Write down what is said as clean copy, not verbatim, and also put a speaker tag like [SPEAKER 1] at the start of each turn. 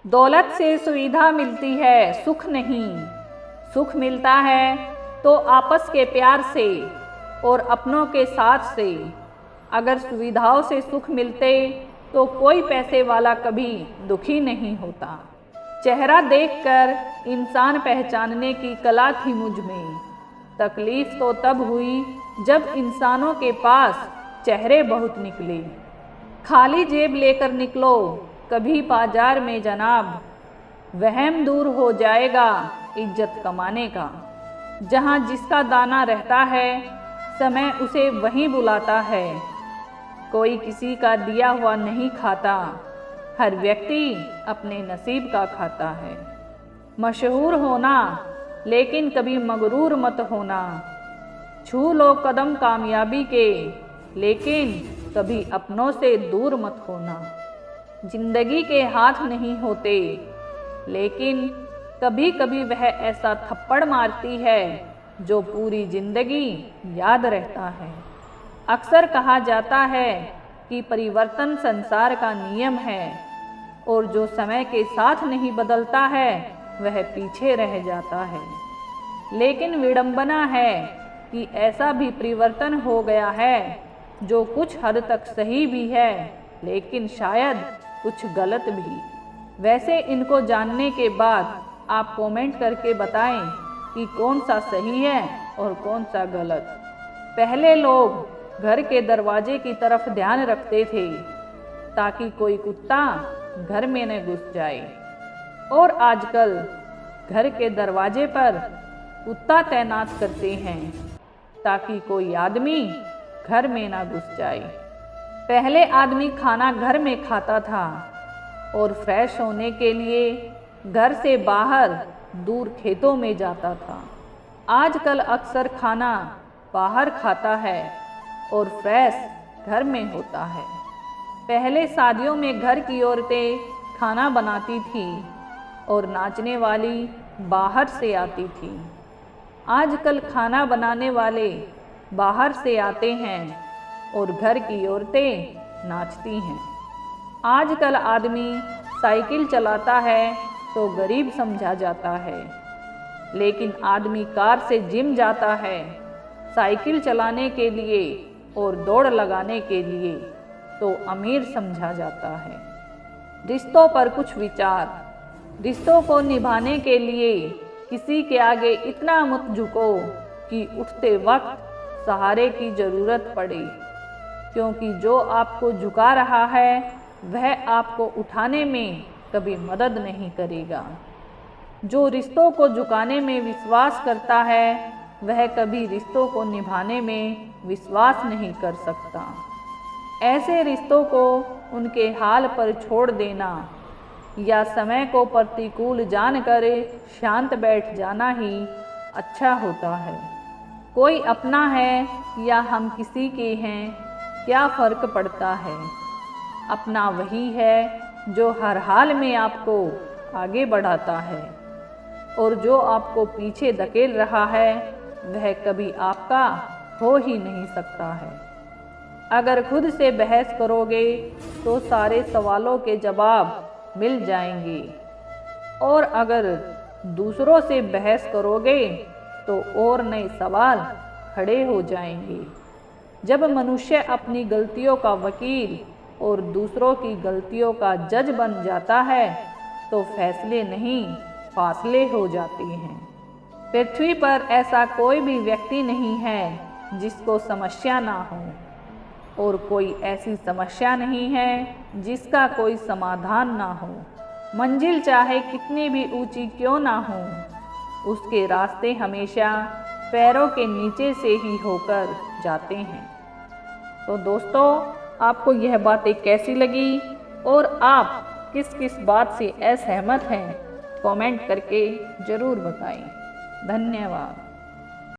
[SPEAKER 1] दौलत से सुविधा मिलती है, सुख नहीं। सुख मिलता है तो आपस के प्यार से और अपनों के साथ से। अगर सुविधाओं से सुख मिलते तो कोई पैसे वाला कभी दुखी नहीं होता। चेहरा देखकर इंसान पहचानने की कला थी मुझ में। तकलीफ तो तब हुई जब इंसानों के पास चेहरे बहुत निकले। खाली जेब लेकर निकलो कभी बाजार में जनाब, वहम दूर हो जाएगा इज्जत कमाने का। जहाँ जिसका दाना रहता है समय उसे वहीं बुलाता है। कोई किसी का दिया हुआ नहीं खाता, हर व्यक्ति अपने नसीब का खाता है। मशहूर होना लेकिन कभी मगरूर मत होना। छू लो कदम कामयाबी के लेकिन कभी अपनों से दूर मत होना। जिंदगी के हाथ नहीं होते लेकिन कभी कभी वह ऐसा थप्पड़ मारती है जो पूरी जिंदगी याद रहता है। अक्सर कहा जाता है कि परिवर्तन संसार का नियम है और जो समय के साथ नहीं बदलता है वह पीछे रह जाता है। लेकिन विडंबना है कि ऐसा भी परिवर्तन हो गया है जो कुछ हद तक सही भी है लेकिन शायद कुछ गलत भी। वैसे इनको जानने के बाद आप कमेंट करके बताएं कि कौन सा सही है और कौन सा गलत। पहले लोग घर के दरवाजे की तरफ ध्यान रखते थे ताकि कोई कुत्ता घर में न घुस जाए, और आजकल घर के दरवाजे पर कुत्ता तैनात करते हैं ताकि कोई आदमी घर में ना घुस जाए। पहले आदमी खाना घर में खाता था और फ्रेश होने के लिए घर से बाहर दूर खेतों में जाता था। आजकल अक्सर खाना बाहर खाता है और फ्रेश घर में होता है। पहले शादियों में घर की औरतें खाना बनाती थी और नाचने वाली बाहर से आती थी। आजकल खाना बनाने वाले बाहर से आते हैं और घर की औरतें नाचती हैं। आजकल आदमी साइकिल चलाता है तो गरीब समझा जाता है, लेकिन आदमी कार से जिम जाता है साइकिल चलाने के लिए और दौड़ लगाने के लिए तो अमीर समझा जाता है। रिश्तों पर कुछ विचार। रिश्तों को निभाने के लिए किसी के आगे इतना मत झुको कि उठते वक्त सहारे की ज़रूरत पड़े, क्योंकि जो आपको झुका रहा है वह आपको उठाने में कभी मदद नहीं करेगा। जो रिश्तों को झुकाने में विश्वास करता है वह कभी रिश्तों को निभाने में विश्वास नहीं कर सकता। ऐसे रिश्तों को उनके हाल पर छोड़ देना या समय को प्रतिकूल जानकर शांत बैठ जाना ही अच्छा होता है। कोई अपना है या हम किसी के हैं, क्या फ़र्क पड़ता है। अपना वही है जो हर हाल में आपको आगे बढ़ाता है, और जो आपको पीछे धकेल रहा है वह कभी आपका हो ही नहीं सकता है। अगर खुद से बहस करोगे तो सारे सवालों के जवाब मिल जाएंगे, और अगर दूसरों से बहस करोगे तो और नए सवाल खड़े हो जाएंगे। जब मनुष्य अपनी गलतियों का वकील और दूसरों की गलतियों का जज बन जाता है तो फैसले नहीं फासले हो जाते हैं। पृथ्वी पर ऐसा कोई भी व्यक्ति नहीं है जिसको समस्या ना हो, और कोई ऐसी समस्या नहीं है जिसका कोई समाधान ना हो। मंजिल चाहे कितनी भी ऊंची क्यों ना हो, उसके रास्ते हमेशा पैरों के नीचे से ही होकर जाते हैं। तो दोस्तों, आपको यह बातें कैसी लगी और आप किस किस बात से असहमत हैं, कमेंट करके ज़रूर बताएं। धन्यवाद।